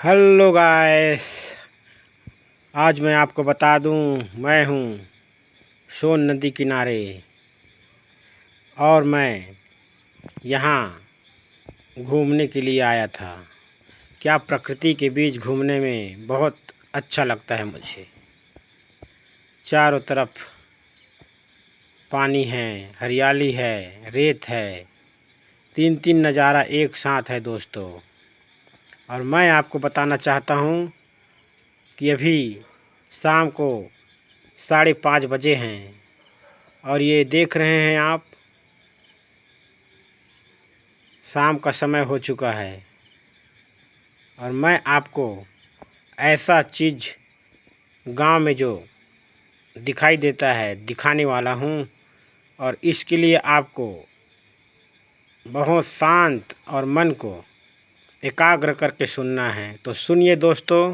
Hello guys, आज मैं आपको बता दूं मैं हूं सोन नदी किनारे और मैं यहां घूमने के लिए आया था। क्या प्रकृति के बीच घूमने में बहुत अच्छा लगता है मुझे। चारों तरफ पानी है, हरियाली है, रेत है, तीन तीन नज़ारा एक साथ है दोस्तों। और मैं आपको बताना चाहता हूं कि अभी शाम को 5:30 बजे हैं और ये देख रहे हैं आप, शाम का समय हो चुका है। और मैं आपको ऐसा चीज़ गांव में जो दिखाई देता है दिखाने वाला हूं, और इसके लिए आपको बहुत शांत और मन को एकाग्र करके सुनना है। तो सुनिए दोस्तों।